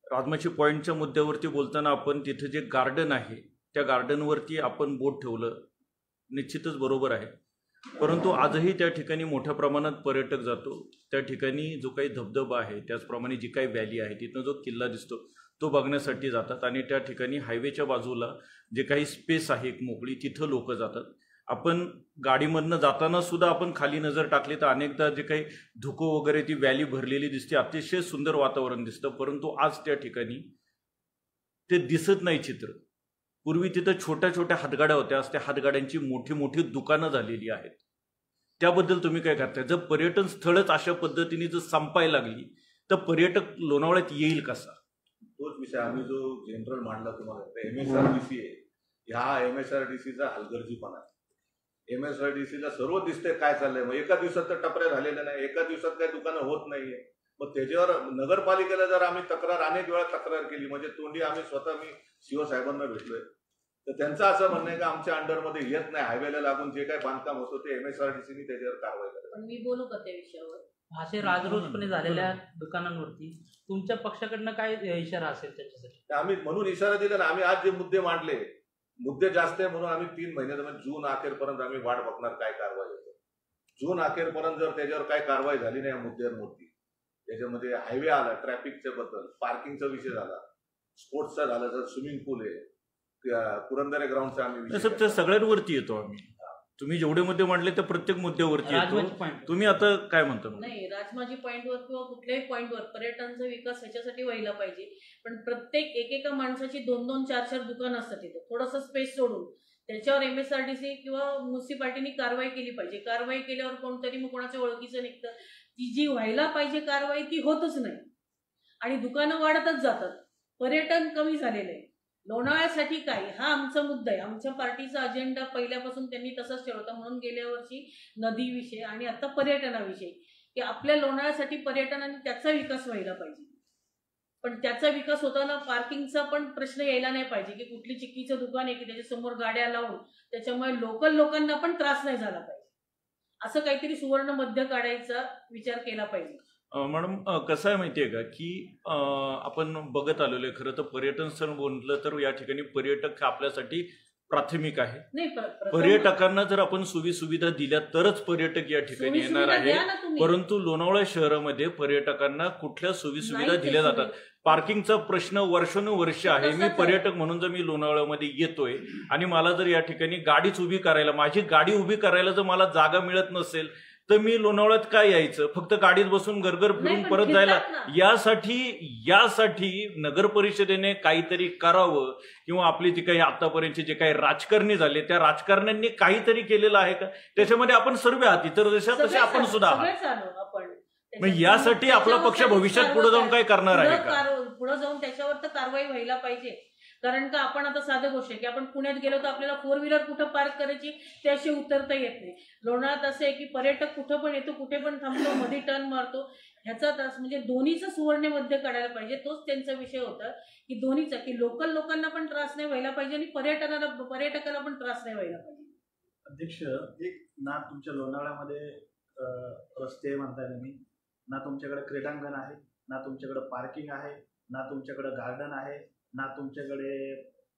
राजमाची पॉईंटच्या मुद्द्यावरती बोलताना आपण तिथे जे गार्डन आहे त्या गार्डनवरती आपण बोट ठेवलं, निश्चितच बरोबर आहे, परंतु आजही त्या ठिकाणी मोठ्या प्रमाणात पर्यटक जातो. त्या ठिकाणी जो काही धबधबा आहे, त्याचप्रमाणे जी काही व्हॅली आहे, तिथनं जो किल्ला दिसतो तो बघण्यासाठी जातात आणि त्या ठिकाणी हायवेच्या बाजूला जे काही स्पेस आहे एक मोकळी, तिथं लोक जातात. आपण गाडीमधनं जाताना सुद्धा आपण खाली नजर टाकली तर अनेकदा जे काही धुकं वगैरे ती व्हॅली भरलेली दिसते, अतिशय सुंदर वातावरण दिसतं, परंतु आज त्या ठिकाणी ते दिसत नाही चित्र. पूर्वी तिथं छोट्या छोट्या हातगाड्या होत्या, त्या हातगाड्यांची मोठी मोठी दुकानं झालेली आहेत. त्याबद्दल तुम्ही काय करताय? जर पर्यटन स्थळच अशा पद्धतीने जर संपायला लागली तर पर्यटक लोणावळ्यात येईल कसा? तोच विषय आम्ही जो जनरल मांडला तुम्हाला, MSRDC आहे, ह्या MSRDCचा हलगर्जीपणा आहे. MSRDCला सर्व दिसतंय काय चाललंय. मग एका दिवसात तर टपऱ्या झालेल्या नाही, एका दिवसात काही दुकानं होत नाहीये. मग त्याच्यावर नगरपालिकेला जर आम्ही अनेक वेळा तक्रार केली, म्हणजे तोंडी आम्ही स्वतः मी CO साहेबांना भेटलोय, तर त्यांचं असं म्हणणं आहे की आमच्या अंडरमध्ये येत नाही. हायवेला लागून जे काही बांधकाम होतं ते MSRDCने त्याच्यावर कारवाई करायची. पण मी बोलू का त्या विषयावर? असे राजरोसपणे झालेल्या दुकानांवरती तुमच्या पक्षाकडनं काय इशारा असेल त्याच्यासाठी? आम्ही म्हणून इशारा दिला ना, आम्ही आज जे मुद्दे मांडले, मुद्दे जास्त आहे म्हणून आम्ही 3 महिन्यात जून अखेरपर्यंत आम्ही वाट बघणार काय कारवाई होते. जून अखेरपर्यंत जर त्याच्यावर काय कारवाई झाली नाही या मुद्द्यांवरती, त्याच्यामध्ये हायवे आला, ट्रॅफिकच्या बद्दल, पार्किंगचा विषय झाला, स्पोर्ट्सचा झाला, जर स्विमिंग पूल आहे, पुरंदरे ग्राउंडचा आम्ही विषय त्या सगळ्यांवरती येतो आम्ही. तुम्ही जेवढे मुद्दे मांडले त्या प्रत्येक मुद्द्यावरती येतो. तुम्ही आता काय म्हणता? नाही, राजमाजी पॉईंटवर किंवा कुठल्याही पॉईंटवर पर्यटनाचा विकास ह्याच्यासाठी व्हायला पाहिजे. पण प्रत्येक एकेका माणसाची 2-2, 4-4 दुकानं असतात तिथं. थोडंसं स्पेस सोडून त्याच्यावर MSRDC किंवा म्युन्सिपाल्टीनी कारवाई केली पाहिजे. कारवाई केल्यावर कोणतरी मग कोणाच्या ओळखीचं निघतं. ती जी व्हायला पाहिजे कारवाई ती होतच नाही आणि दुकानं वाढतच जातात. पर्यटन कमी झालेलं आहे. लोणावळ्यासाठी काय, हा आमचा मुद्दा आहे. आमच्या पार्टीचा अजेंडा पहिल्यापासून त्यांनी तसाच ठेवला होता. म्हणून गेल्या वर्षी नदीविषयी आणि आता पर्यटनाविषयी की आपल्या लोणावळ्यासाठी पर्यटनाने त्याचा विकास व्हायला पाहिजे. पण त्याचा विकास होताना पार्किंगचा पण प्रश्न यायला नाही पाहिजे की कुठली चिक्कीचं दुकान आहे की त्याच्यासमोर गाड्या लावून त्याच्यामुळे लोकल लोकांना पण त्रास नाही झाला पाहिजे. असं काहीतरी सुवर्ण मध्य काढायचा विचार केला पाहिजे. मॅडम, कसं आहे माहिती आहे का की आपण बघत आलेलो आहे. खरं तर पर्यटन स्थळ बोललं तर या ठिकाणी पर्यटक आपल्यासाठी प्राथमिक आहे. नाही, पर्यटकांना जर आपण सुविधा दिल्या तरच पर्यटक या ठिकाणी येणार आहे. परंतु लोणावळा शहरामध्ये पर्यटकांना कुठल्या सुविधा दिल्या जातात? पार्किंगचा प्रश्न वर्षानुवर्ष आहे. मी पर्यटक म्हणून जर मी लोणावळ्यामध्ये येतोय आणि मला जर या ठिकाणी गाडीच उभी करायला, माझी गाडी उभी करायला जर मला जागा मिळत नसेल तर मी लोणावळ्यात काय यायचं? फक्त गाडीत बसून गरगर फिरून परत जायला. यासाठी नगर परिषदेने काहीतरी करावं किंवा आपली जी काही आतापर्यंतचे जे काही राजकारणी झाले त्या राजकारण्यांनी काहीतरी केलेलं आहे का? त्याच्यामध्ये आपण सर्व आहात, इतर देशात तसे आपण सुद्धा आहात. मग यासाठी आपला पक्ष भविष्यात पुढे जाऊन काय करणार आहे का? पुढे जाऊन त्याच्यावर तर कारवाई व्हायला पाहिजे. कारण का आपण आता साधं गोष्ट आहे की आपण पुण्यात गेलो तर आपल्याला 4 व्हीलर कुठं पार्क करायची त्याशी उतरता येत नाही. लोणावळ्यात असं आहे की पर्यटक कुठं पण येतो, कुठे पण थांबतो, मध्ये टर्न मारतो. ह्याचा त्रास म्हणजे दोन्हीचं सुवर्ण मध्य काढायला पाहिजे. तोच त्यांचा विषय होता की दोन्हीचा, की लोकल लोकांना पण त्रास नाही व्हायला पाहिजे आणि पर्यटकाला पण त्रास नाही व्हायला पाहिजे. अध्यक्ष, एक ना तुमच्या लोणावळ्यामध्ये रस्ते म्हणताय तुम्ही, ना तुमच्याकडे क्रीडांगण आहे, ना तुमच्याकडे पार्किंग आहे, ना तुमच्याकडे गार्डन आहे, ना तुमच्याकडे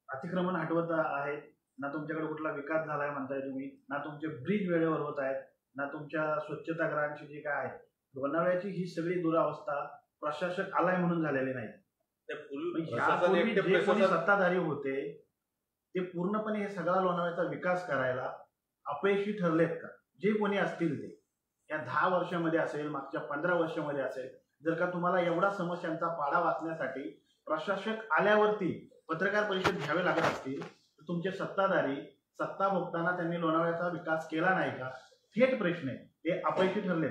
अतिक्रमण हटवत आहेत, ना तुमच्याकडे कुठला विकास झालाय म्हणताय तुम्ही, ना तुमचे ब्रिज वेळेवर होत आहेत, ना तुमच्या स्वच्छतागृहांची जी काय आहे. लोणावळ्याची ही सगळी दुरावस्था प्रशासक आलाय म्हणून झालेली नाही. यापूर्वी जे कोणी सत्ताधारी होते ते पूर्णपणे हे सगळा लोणावळ्याचा विकास करायला अपयशी ठरलेत का? जे कोणी असतील ते या 10 वर्षामध्ये असेल, मागच्या 15 वर्षामध्ये असेल, जर का तुम्हाला एवढा समस्यांचा पाडा वाचण्यासाठी प्रशासक आल्यावरती पत्रकार परिषद घ्यावे लागत असतील तर तुमचे सत्ताधारी सत्ता भोगताना त्यांनी लोणावळ्याचा विकास केला नाही का? थेट प्रश्न आहे. ते अपयशी ठरले.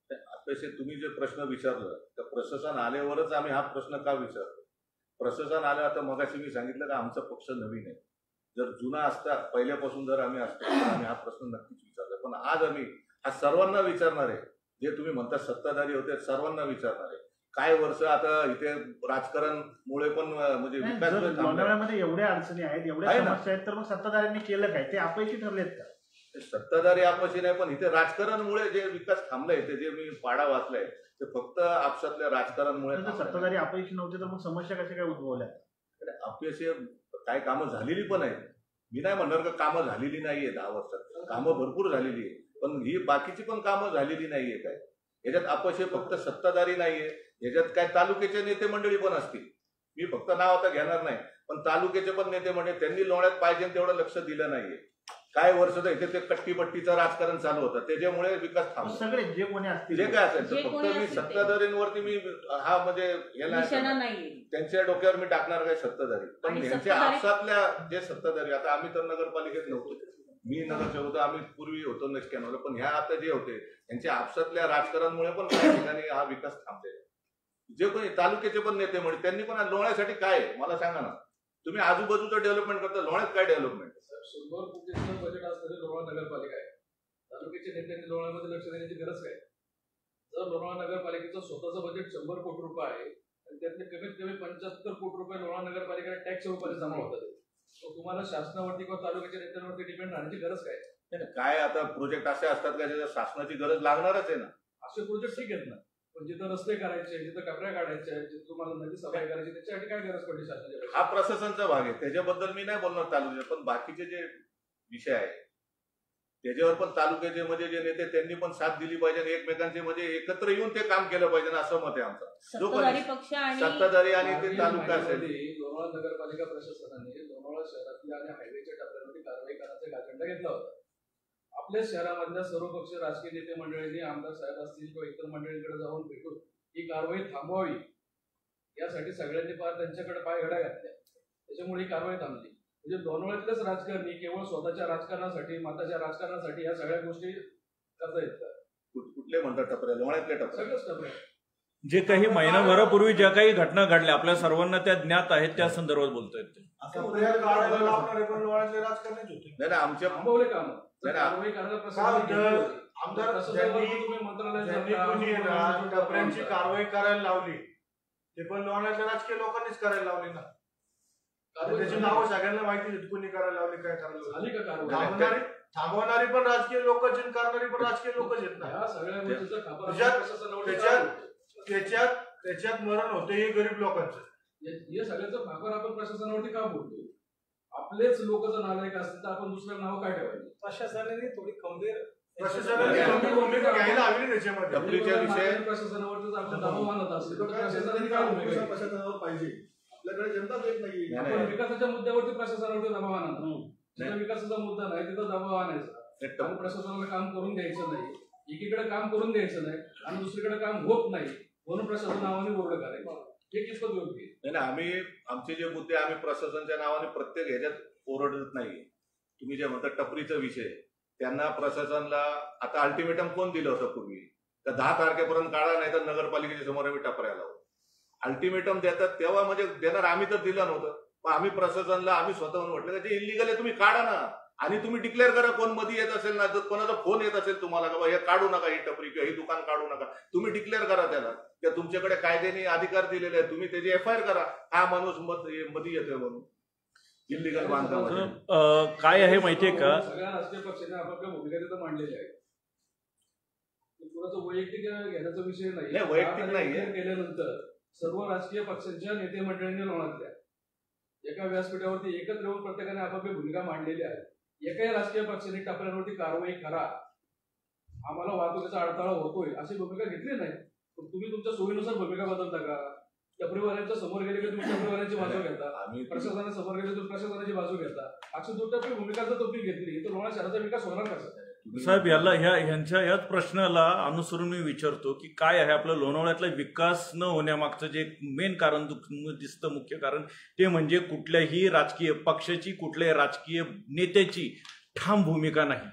अपयशी तुम्ही जे प्रश्न विचारलं तर प्रशासन आल्यावरच आम्ही हा प्रश्न का विचारतो? प्रशासन आलं, आता मगाशी मी सांगितलं का आमचा पक्ष नवीन आहे. जर जुना असता, पहिल्यापासून जर आम्ही असतो तर आम्ही हा प्रश्न नक्कीच विचारला. पण आज आम्ही हा सर्वांना विचारणार आहे. जे तुम्ही म्हणता सत्ताधारी होते सर्वांना विचारणार आहे. काय वर्ष आता इथे राजकारणमुळे पण म्हणजे लोणावळ्यामध्ये एवढ्या अडचणी आहेत, एवढ्या समस्या आहेत, तर मग सत्ताधाऱ्यांनी केलं काय? ते अपयशी ठरलेत का? सत्ताधारी अपयशी नाही, पण इथे राजकारणमुळे जे विकास थांबलाय, ते जे मी पाडा वाचलाय ते फक्त आपसातल्या राजकारणमुळे. सत्ताधारी अपयशी नव्हते तर मग समस्या कशा काय उद्भवल्या? अपयशी काय कामं झालेली पण आहेत. मी नाही म्हणणार का कामं झालेली नाहीये. 10 वर्षात कामं भरपूर झालेली आहे, पण ही बाकीची पण कामं झालेली नाहीये. काय याच्यात अपयश फक्त सत्ताधारी नाहीये, याच्यात काय तालुक्याचे नेते मंडळी पण असतील. मी फक्त नाव आता घेणार नाही, पण तालुक्याचे पण नेते मंडळी त्यांनी लोणावळ्यात पाहिजे तेवढं लक्ष दिलं नाहीये. काय वर्ष इथे ते कट्टीपट्टीचं राजकारण चालू होतं, त्याच्यामुळे विकास थांबला. सगळे जे कोणी असतील जे काय असेल जे तर कोणी फक्त मी असेल ते. सत्ताधारींवरती मी हा म्हणजे याला निशाणा नाहीये. त्यांच्या डोक्यावर मी टाकणार काय सत्ताधारी, पण आणि यांच्या सत्ताधारी- आपसातल्या जे सत्ताधारी, आता आम्ही तर नगरपालिकेत नव्हतो, मी नगरसेवक होतो, आम्ही पूर्वी होतो नसक्यानवर, पण ह्या आता जे होते यांच्या आपसातल्या राजकारणामुळे पण काही ठिकाणी हा विकास थांबलेला. जे कोणी तालुक्याचे पण नेते म्हणजे त्यांनी पण लोण्यासाठी काय आहे मला सांगा ना. तुम्ही आजूबाजूचं डेव्हलपमेंट करता, लोण्यात काय डेव्हलपमेंट? 100 कोटीचं बजेट असणारी लोणावळा नगरपालिका आहे. तालुक्याच्या नेत्यांनी लोणावळ्यामध्ये लक्ष देण्याची गरज काय? जर लोणावळा नगरपालिकेचं स्वतःचं बजेट 100 कोटी रुपये आहे आणि त्यातले कमीत कमी 75 कोटी रुपये लोणावळा नगरपालिकेला टॅक्स रूपाने जमा होतात, तर तुम्हाला शासनावरती किंवा तालुक्याच्या नेत्यांवरती डिपेंड राहण्याची गरज काय? काय आता प्रोजेक्ट असे असतात का ज्याच्या शासनाची गरज लागणारच आहे ना. असे प्रोजेक्ट ठीक आहेत ना, पण जिथं रस्ते करायचे, जिथं कपड्या काढायच्या, जिथं तुम्हाला नदी सफाई करायची, त्याच्यासाठी काय गरज पडली शासनाच्या? हा प्रशासनाचा भाग आहे, त्याच्याबद्दल मी नाही बोलणार तालुक्यात, पण बाकीचे जे विषय आहे त्याच्यावर पण तालुक्याचे म्हणजे जे नेते त्यांनी पण साथ दिली पाहिजे आणि एकमेकांचे म्हणजे एकत्र येऊन ते काम केलं पाहिजे ना, असं मत आहे आमचं. सत्ताधारी पक्ष आणि सत्ताधारी आणि ते मागील तालुका असेल. महिन्यामध्ये लोणावळा नगरपालिका प्रशासनाने लोणावळा शहरातल्या आणि हायवेच्या टप्प्यांवरती कारवाई करण्याचा एक अजेंडा घेतला होता. आपल्या शहरामधल्या सर्व पक्ष राजकीय नेते मंडळींनी, आमदार साहेब असतील किंवा इतर मंडळींकडे जाऊन भेटून ही कारवाई थांबवावी यासाठी सगळ्यांनी पार त्यांच्याकडे पाय घड्या घातल्या. त्याच्यामुळे ही कारवाई थांबली. म्हणजे लोणावळ्यातलेच राजकारणी केवळ स्वतःच्या राजकारणासाठी, मताच्या राजकारणासाठी या सगळ्या गोष्टी करता येतात. कुठले म्हणतात टपऱ्या? लोण्यातले टपऱ्या. सगळंच टपऱ्या. जे काही महिनाभरापूर्वी ज्या काही घटना घडल्या आपल्या सर्वांना त्या ज्ञात आहेत, त्या संदर्भात बोलतोय ते. नाही आमच्या थांबवले काम. नाही ना. कारवाई करायला प्रशासनाने घेतली होती. आमदार प्रशासनावर तुम्ही मंत्रालयात ज्यांनी जाता, कोणी आहे ना टपऱ्यांची जाता. कारवाई करायला लावली ते पण लोणावळ्यातल्या राजकीय लोकांनीच करायला लावली ना. कारवाई त्याची नावं सगळ्यांना माहिती आहे, कोणी करायला लावली, काय करायला लावली. झाली का कारवाई? थांबवणारी पण राजकीय लोकच आहेत, करणारी पण राजकीय लोकच आहेत ना. या सगळ्या गोष्टीचा खापर त्याच्यात- प्रशासनावर त्याच्यात त्याच्यात मरण होते हे गरीब लोकांचं. या सगळ्याचा खापर आपण प्रशासनावरती का बोलतो? आपलेच लोक जर नालायक असतील तर आपण दुसऱ्या नाव काय ठेवायचे? प्रशासनाने थोडी खंबीर प्रशासनाने गंभीर भूमिका घ्यायला हवी ना त्याच्यामध्ये. टपरीच्या विषय प्रशासनावरतीच आपण दबाव आणत असतो तर प्रशासनाने प्रशासनाने काय भूमिका घेतली? प्रशासनावर पाहिजे. आपल्याकडे जनता देत नाहीये. नाही, आपण नाही. विकासाच्या मुद्द्यावरती प्रशासनावरती दबाव आणतो. जिथं विकासाचा मुद्दा नाही तिथं दबाव आणायचा आणि प्रशासनाला काम करून द्यायचं नाही. एकीकडे काम करून द्यायचं नाही आणि दुसरीकडे काम होत नाही म्हणून प्रशासन नावाने बोर्ड करायचं. हे कितपत योग्य आहे? नाही आम्ही आमचे जे मुद्दे आम्ही प्रशासनाच्या नावाने प्रत्येक ह्याच्यात ओरडत नाही. तुम्ही जे म्हणता टपरीचा विषय, त्यांना प्रशासनाला आता अल्टिमेटम कोण दिलं होतं पूर्वी? तर 10 तारखेपर्यंत काढा, नाही तर नगरपालिकेच्या समोर आम्ही टपऱ्या लावू. अल्टिमेटम देतात तेव्हा म्हणजे देणार, आम्ही तर दिलं नव्हतं. पण आम्ही प्रशासनाला आम्ही स्वतःहून म्हटलं की जे इलिगल आहे तुम्ही काढा ना, आणि तुम्ही डिक्लेअर करा. कोण मध्ये येत असेल ना, जर कोणाचा फोन येत असेल तुम्हाला का हे काढू नका, ही टपरी किंवा ही दुकान काढू नका, तुम्ही डिक्लेअर करा त्याला. त्या तुमच्याकडे कायद्याने अधिकार दिलेले आहेत, तुम्ही त्याची FIR करा. हा माणूस मध्ये येतोय म्हणून इलिगल बांधकाम. काय आहे माहितीये का, सगळ्या राजकीय पक्षांनी आपापल्या भूमिका तिथं मांडलेल्या आहेत. कुणाचं वैयक्तिक घेण्याचा विषय नाही. नाही, वैयक्तिक नाहीये. केल्यानंतर सर्व राजकीय पक्षांच्या नेते मंडळींनी लोणावळ्यातल्या एका व्यासपीठावरती एकत्र येऊन प्रत्येकाने आपापली भूमिका मांडलेली आहे. एकाही राजकीय पक्षाने टपऱ्यांवरती कारवाई करा, आम्हाला वाहतुकीचा अडथळा होतोय अशी भूमिका घेतली नाही. पण तुम्ही तुमच्या सोयीनुसार भूमिका बदलता का? टपरीवाल्यांच्या समोर गेले की तुम्ही टपरीवाल्यांची बाजू घेता, आम्ही प्रशासनाने समोर गेले तुम्ही प्रशासनाची बाजू घेता. अशी दुटप्पी भूमिका जर तुम्ही घेतली तर लोणावळा शहराचा विकास होणार कसा? साहेब ह्यांच्या याच प्रश्नाला अनुसरून मी विचारतो की काय आहे आपलं लोणावळ्यातला विकास न होण्यामागचं जे मेन कारण दिसतं, मुख्य कारण ते म्हणजे कुठल्याही राजकीय पक्षाची, कुठल्याही राजकीय नेत्याची ठाम भूमिका नाही.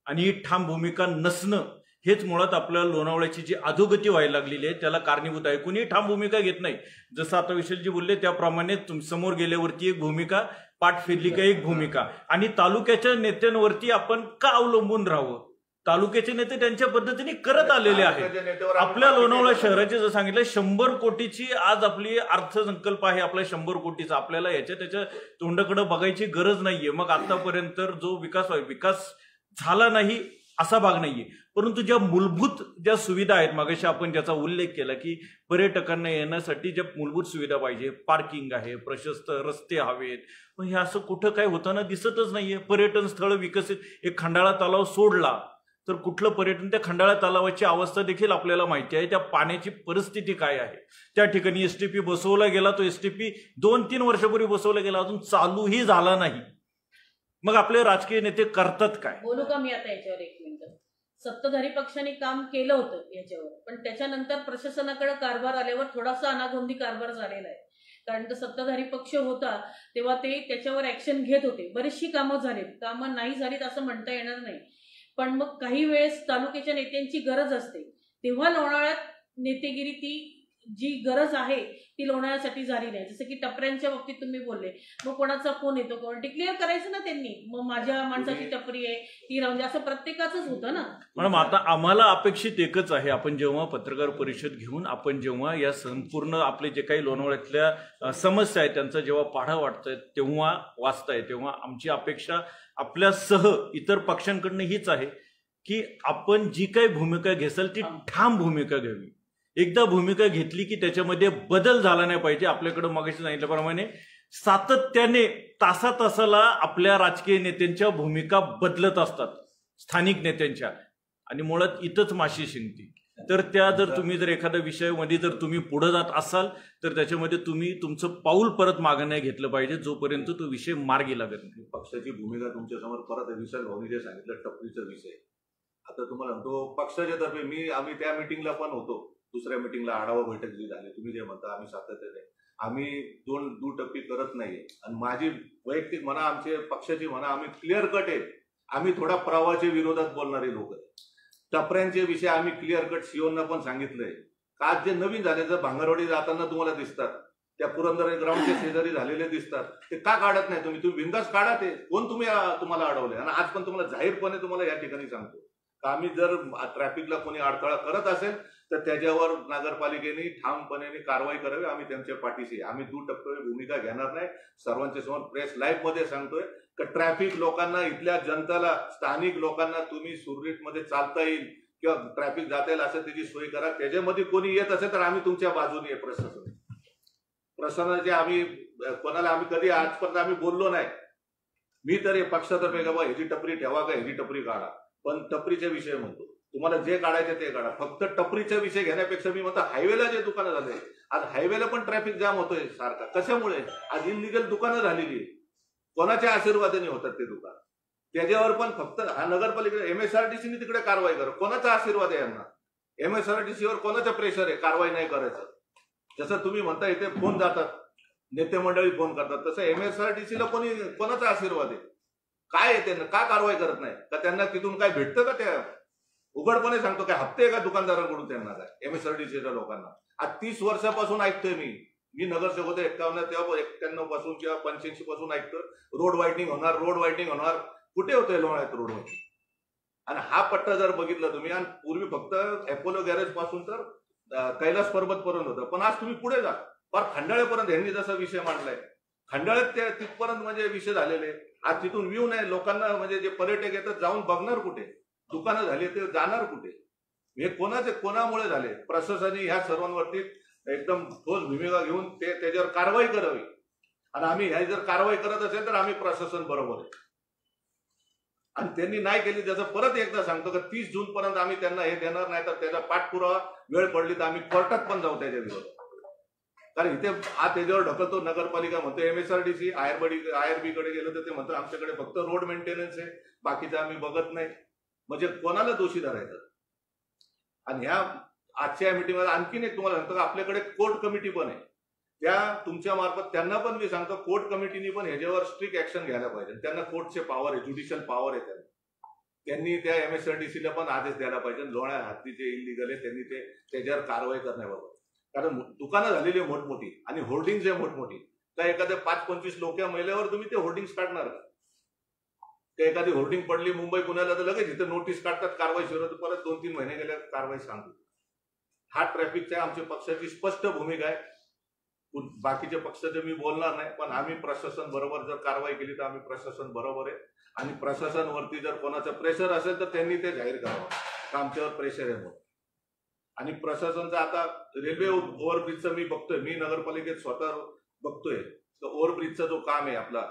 आणि ही ठाम भूमिका नसणं हेच मुळात आपल्या लोणावळ्याची जी अधोगती व्हायला लागलेली आहे त्याला कारणीभूत आहे. कुणी ठाम भूमिका घेत नाही. जसं आता विशालजी बोलले त्याप्रमाणे समोर गेल्यावरती एक भूमिका, पाठ फिरली का एक भूमिका, आणि तालुक्याच्या नेत्यांवरती आपण का अवलंबून राहावं? तालुक्याचे नेते त्यांच्या पद्धतीने करत आलेले आहेत. आपल्या लोणावळा शहराचे जर सांगितलं 100 कोटीची आज आपली अर्थसंकल्प आहे, आपला 100 कोटीचा. आपल्याला त्याच्या तोंडाकडे बघायची गरज नाहीये. मग आतापर्यंत जो विकास झाला नाही असा भाग नाहीये, परंतु ज्या मूलभूत ज्या सुविधा आहेत, मागाशी आपण ज्याचा उल्लेख केला की पर्यटकांना येण्यासाठी ज्या मूलभूत सुविधा पाहिजे, पार्किंग आहे, प्रशस्त रस्ते हवेत, पण हे असं कुठं काय होताना दिसतच नाहीये. पर्यटन स्थळ विकसित, एक खंडाळा तलाव सोडला तर कुठलं पर्यटन? त्या खंडाळा तलावाची अवस्था देखील आपल्याला माहिती आहे. त्या पाण्याची परिस्थिती काय आहे? त्या ठिकाणी STP बसवला गेला, तो STP 2-3 वर्षापूर्वी बसवला गेला, अजून चालूही झाला नाही. मग आपले राजकीय नेते करतात काय? बोलू का मी आता याच्यावर एक मिनिट? सत्ताधारी पक्षाने काम केलं होतं याच्यावर, पण त्याच्यानंतर प्रशासनाकडे कारभार आल्यावर थोडासा अनागोंदी कारभार झालेला आहे. कारण तो सत्ताधारी पक्ष होता तेव्हा ते त्याच्यावर ऍक्शन घेत होते. बरीचशी कामं झालीत, कामं नाही झालीत असं म्हणता येणार नाही. पण मग काही वेळेस तालुक्याच्या नेत्यांची गरज असते, तेव्हा लोणावळ्यात नेतेगिरी ती जी गरज आहे ती लोणावळ्यासाठी झाली नाही. जसं की टपऱ्यांच्या बाबतीत तुम्ही बोलले, मग कोणाचा फोन येतो, कोण डिक्लेअर करायचं ना त्यांनी, मग माझ्या माणसाची टपरी आहे ती राहून दे, असं प्रत्येकाचंच होतं ना. मॅडम आता आम्हाला अपेक्षित एकच आहे, आपण जेव्हा पत्रकार परिषद घेऊन आपण जेव्हा या संपूर्ण आपले जे काही लोणावळ्यातल्या समस्या आहेत त्यांचा जेव्हा पाढा वाटतंय तेव्हा वाचताय, तेव्हा आमची अपेक्षा आपल्यासह इतर पक्षांकडनं हीच आहे की आपण जी काही भूमिका घेसाल ती ठाम भूमिका घ्यावी. एकदा भूमिका घेतली की त्याच्यामध्ये बदल झाला नाही पाहिजे. आपल्याकडे मगाशी सांगितल्याप्रमाणे सातत्याने तासाला आपल्या राजकीय नेत्यांच्या भूमिका बदलत असतात, स्थानिक नेत्यांच्या, आणि मुळात इथंच माशी शिंकते. तर त्या जर तुम्ही जर एखाद्या विषयामध्ये जर तुम्ही पुढे जात असाल तर त्याच्यामध्ये तुम्ही तुमचं पाऊल परत मागे नाही घेतलं पाहिजे जोपर्यंत तो विषय मार्गी लागत नाही. पक्षाची भूमिका तुमच्या समोर परत विशाल भाऊनी जे सांगितलं टपरीचा विषय, आता तुम्हाला म्हणतो पक्षाच्या तर्फे आम्ही त्या मिटिंगला पण होतो, दुसऱ्या मिटिंगला आढावा बैठक जी झाली, तुम्ही जे म्हणता आम्ही सातत्याने आम्ही दुटप्पी करत नाहीये. आणि माझी वैयक्तिक म्हणा, आमचे पक्षाची म्हणा, आम्ही क्लिअर कट आहे. आम्ही थोडा प्रवाहाच्या विरोधात बोलणारे लोक. टपऱ्यांचे विषय आम्ही क्लिअर कट सीओना पण सांगितलंय. का जे नवीन झाले जर भांगरवाडी जाताना तुम्हाला दिसतात, त्या पुरंदर ग्राउंडच्या शेजारी झालेले दिसतात, ते का काढत नाही तुम्ही बिंदास काढा. ते कोण तुम्हाला अडवले? आणि आज पण तुम्हाला जाहीरपणे तुम्हाला या ठिकाणी सांगतो का आम्ही जर ट्रॅफिकला कोणी अडथळा करत असेल तर त्याच्यावर नगरपालिकेने ठामपणे कारवाई करावी. आम्ही त्यांच्या पाठीशी, आम्ही दुटप्प्याची भूमिका घेणार नाही. सर्वांच्या समोर प्रेस लाईव्ह मध्ये सांगतोय की ट्रॅफिक लोकांना, इथल्या जनताला, स्थानिक लोकांना तुम्ही सुरळीतमध्ये चालता येईल किंवा ट्रॅफिक जाता येईल असं त्याची सोय करा. त्याच्यामध्ये कोणी येत असेल तर आम्ही तुमच्या बाजूने प्रशासनाचे आम्ही कोणाला आम्ही कधी आजपर्यंत आम्ही बोललो नाही. मी तर पक्षातर्फे का बा ह्याची टपरी ठेवा का ह्याची टपरी काढा, पण टपरीचा विषय म्हणतो. तुम्हाला जे काढायचे ते काढा. फक्त टपरीचा विषय घेण्यापेक्षा मी म्हणतो हायवेला जे दुकानं झाले, आज हायवेला पण ट्रॅफिक जाम होतोय सारखा. कशामुळे? आज इलिगल दुकानं झालेली. कोणाच्या आशीर्वादाने होतात ते दुकान? त्याच्यावर पण फक्त हा नगरपालिका MSRTCने तिकडे कारवाई करा. कोणाचा आशीर्वाद आहे यांना? MSRTCवर कोणाचं प्रेशर आहे कारवाई नाही करायचं? जसं तुम्ही म्हणता इथे फोन जातात, नेते मंडळी फोन करतात, तसं MSRTCला कोणाचा आशीर्वाद आहे? काय आहे त्यांना? का कारवाई करत नाही? का त्यांना तिथून काय भेटतं का? त्या उघडपणे सांगतो काय हप्ते का दुकानदारांकडून त्यांना काय MSRTCच्या लोकांना? आज 30 वर्षापासून ऐकतोय मी नगरसेवक होतो 51 तेव्हा 91 पासून किंवा 85 पासून ऐकतोय रोड वाईटनिंग होणार. कुठे होतंय लोणावळ्यात रोड वाईटनिंग? आणि हा पट्टा जर बघितला तुम्ही, आणि पूर्वी फक्त अपोलो गॅरेज पासून तर कैलास पर्वत पर्यंत होतं, पण आज तुम्ही पुढे जा फार खंडाळेपर्यंत ह्यांनी जसा विषय मांडलाय, खंडाळ्यात त्या तिथपर्यंत म्हणजे विषय झालेले. आज तिथून व्ह्यू नाही लोकांना, म्हणजे जे पर्यटक येतात जाऊन बघणार कुठे? दुकानं झाली ते जाणार कुठे? हे कोणामुळे झाले? प्रशासनाने ह्या सर्वांवरती एकदम ठोस भूमिका घेऊन त्याच्यावर कारवाई करावी. आणि आम्ही ह्या जर कारवाई करत असेल तर आम्ही प्रशासन बरोबर आहे. आणि त्यांनी नाही केली, जसं परत एकदा सांगतो की 30 जून पर्यंत आम्ही त्यांना हे देणार नाही, तर त्याचा पाठपुरावा वेळ पडली तर आम्ही कोर्टात पण जाऊ त्याच्या विरोधात. कारण इथे हा त्याच्यावर ढकलतो. नगरपालिका म्हणतो MSRTC, IRB कडे गेलं तर ते म्हणतो आमच्याकडे फक्त रोड मेंटेनन्स आहे, बाकीचं आम्ही बघत नाही. म्हणजे कोणाला दोषी धरायचं? आणि ह्या आजच्या मिटिंगमध्ये आणखीन एक तुम्हाला सांगतो, आपल्याकडे कोर्ट कमिटी पण आहे. त्या तुमच्या मार्फत त्यांना पण मी सांगतो, कोर्ट कमिटीने पण ह्याच्यावर स्ट्रिक्ट ऍक्शन घ्यायला पाहिजे. त्यांना कोर्टचे पॉवर आहे, ज्युडिशियल पॉवर आहे. त्यांनी त्या MSRTCला पण आदेश द्यायला पाहिजे. लोण्या हत्तीचे इलिगल आहे, त्यांनी त्याच्यावर कारवाई करण्याबाबत. कारण दुकानं झालेली मोठमोठी आणि होर्डिंग्स आहे मोठमोठी. तर एखाद्या 5-25 लोक्या महिलेवर तुम्ही ते होर्डिंग्स काढणार का? एखादी होर्डिंग पडली मुंबई पुण्याला तर लगेच इथे नोटीस काढतात, कारवाई सुरू होते. परत 2-3 महिने गेल्या कारवाई सांगतो. हा ट्रॅफिकच्या आमच्या पक्षाची स्पष्ट भूमिका आहे. बाकीच्या पक्षाचे मी बोलणार नाही, पण आम्ही प्रशासन बरोबर जर कारवाई केली तर आम्ही प्रशासन बरोबर आहे. आणि प्रशासनवरती जर कोणाचं प्रेशर असेल तर त्यांनी ते जाहीर करावं का आमच्यावर प्रेशर आहे म्हणून. आणि प्रशासनचं आता रेल्वे ओव्हरब्रिजचं मी बघतोय, मी नगरपालिकेत स्वतः बघतोय तर ओव्हरब्रिजचा जो काम आहे आपला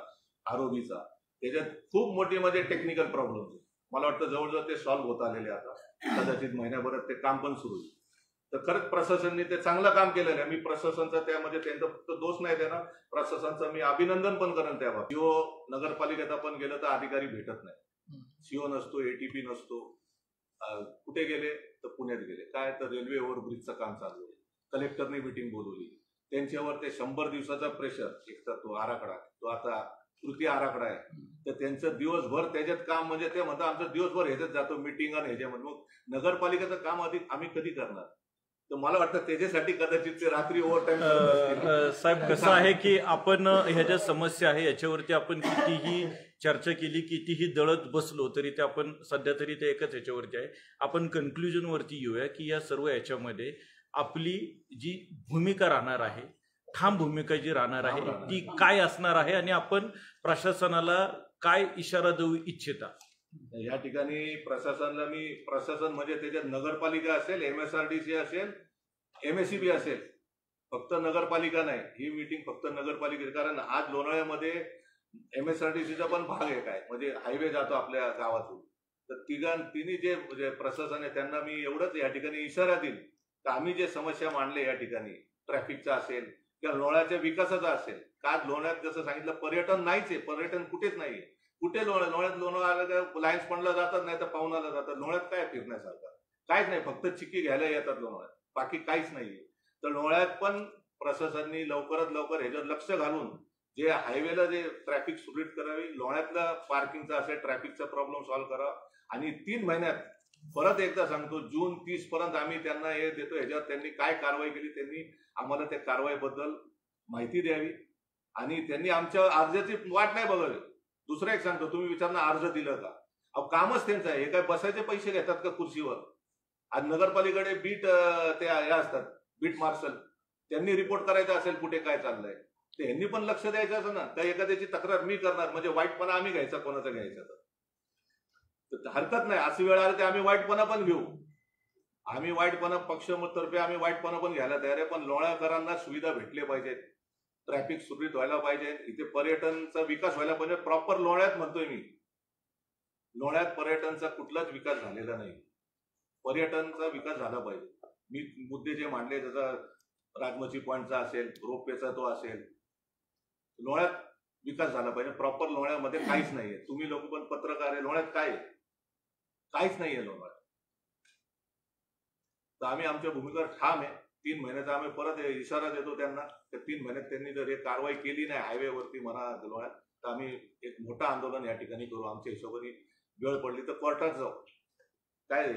आरोबीचा, त्याच्यात खूप मोठी म्हणजे टेक्निकल प्रॉब्लेम. मला वाटतं जवळजवळ ते सॉल्व्ह होत आलेले आता. कदाचित महिन्याभरात ते काम पण सुरू होईल. तर खरंच प्रशासनाने ते चांगलं काम केलेलं आहे. मी प्रशासनाचा त्यामध्ये त्यांचा फक्त दोष नाही देणार, प्रशासनाचं मी अभिनंदन पण करेन त्यावर. सीओ नगरपालिकेत आपण गेलं तर अधिकारी भेटत नाही, सीओ नसतो, एटीपी नसतो. कुठे गेले तर पुण्यात गेले. काय तर रेल्वे ओव्हरब्रिजचं काम चालू आहे, कलेक्टरने मिटिंग बोलवली, त्यांच्यावर ते 100 दिवसाचा प्रेशर, एक तर तो आराखडा, तो आता कृती आराखडा आहे, तर त्यांचं दिवसभर त्याच्यात काम, म्हणजे ते म्हणतात आमचं दिवसभर ह्याच्यात जातो मीटिंग आणि ह्याच्यामध्ये. मग नगरपालिकेचं काम अधिक आम्ही कधी करणार? तर मला वाटतं त्याच्यासाठी कदाचित ते रात्री ओव्हरटाईम. साहेब कसं आहे की आपण ह्या ज्या समस्या आहे याच्यावरती आपण कितीही चर्चा केली, कितीही दळत बसलो तरी ते आपण सध्या तरी ते एकच ह्याच्यावरती आहे. आपण कन्क्लुजनवरती येऊया की या सर्व ह्याच्यामध्ये आपली जी भूमिका राहणार आहे, ठाम भूमिका जी राहणार आहे ती काय असणार आहे आणि आपण प्रशासनाला काय इशारा देऊ इच्छिता? या ठिकाणी प्रशासन म्हणजे त्याच्यात नगरपालिका असेल, MSRDC असेल, MSEB असेल, फक्त नगरपालिका नाही. ही मीटिंग फक्त नगरपालिका, कारण आज लोणावळ्यामध्ये MSRDCचा पण भाग आहे काय, म्हणजे हायवे जातो आपल्या गावातून. तर तिन्ही जे प्रशासन आहे त्यांना मी एवढंच या ठिकाणी इशारा देईन तर आम्ही जे समस्या मांडले या ठिकाणी, ट्रॅफिकचा असेल किंवा लोणावळ्याच्या विकासाचा असेल, का लोणावळ्यात जसं सांगितलं पर्यटन नाहीच आहे, पर्यटन कुठेच नाहीये. कुठे लोणावळ्यात लायन्स पॉइंटला जातात, नाही तर पाहुणाला जातात. लोणावळ्यात काय फिरण्यासारखं काहीच नाही, फक्त चिक्की घ्यायला येतात लोणावळ्यात, बाकी काहीच नाहीये. तर लोणावळ्यात पण प्रशासनाने लवकरात लवकर ह्याच्यावर लक्ष घालून जे हायवेला जे ट्रॅफिक सुरळीत करावी, लोणावळ्यातला पार्किंगचा असेल ट्रॅफिकचा प्रॉब्लेम सॉल्व्ह करा. आणि 3 महिन्यात परत एकदा सांगतो, जून 30 पर्यंत आम्ही त्यांना हे देतो. ह्याच्यावर त्यांनी काय कारवाई केली त्यांनी आम्हाला त्या कारवाईबद्दल माहिती द्यावी आणि त्यांनी आमच्या अर्जाची वाट नाही बघावी. दुसरं एक सांगतो, तुम्ही विचारणार अर्ज दिलं का? अहो कामच त्यांचं आहे, हे काय बसायचे पैसे घेतात का खुर्चीवर? आज नगरपालिकेकडे बीट ते हे असतात, बीट मार्शल, त्यांनी रिपोर्ट करायचा असेल कुठे काय चाललंय तर यांनी पण लक्ष द्यायचं असं ना. तर एखाद्याची तक्रार मी करणार म्हणजे वाईटपणा आम्ही घ्यायचा, कोणाचा घ्यायचा तर हरकत नाही. अशी वेळ आली तर आम्ही वाईटपणा पण घेऊ. आम्ही वाईटपणा पक्षातर्फे आम्ही वाईटपणा पण घ्यायला तयार आहे, पण लोणावळ्याकरांना सुविधा भेटली पाहिजेत, ट्रॅफिक सुरळीत व्हायला पाहिजे, इथे पर्यटनचा विकास व्हायला पाहिजे. प्रॉपर लोणावळ्यात म्हणतोय मी, लोणावळ्यात पर्यटनचा कुठलाच विकास झालेला नाही, पर्यटनचा विकास झाला पाहिजे. मी मुद्दे जे मांडले, जसा राजमची पॉईंटचा असेल, रोपवेचा तो असेल, लोणावळ्यात विकास झाला पाहिजे. प्रॉपर लोणावळ्यामध्ये काहीच नाहीये. तुम्ही लोक पण पत्रकार आहे, लोणावळ्यात काय आहे? काहीच नाहीये लोणावळ्यात. तर आम्ही आमच्या भूमिकेवर ठाम आहे. 3 महिन्याचा आम्ही परत इशारा देतो त्यांना. तर 3 महिन्यात त्यांनी जर हे कारवाई केली नाही हायवेवरती म्हणा लोणावळ्यात, तर आम्ही एक मोठं आंदोलन या ठिकाणी करू. आमच्या हिशोबाने वेळ पडली तर कोर्टात जाऊ. काय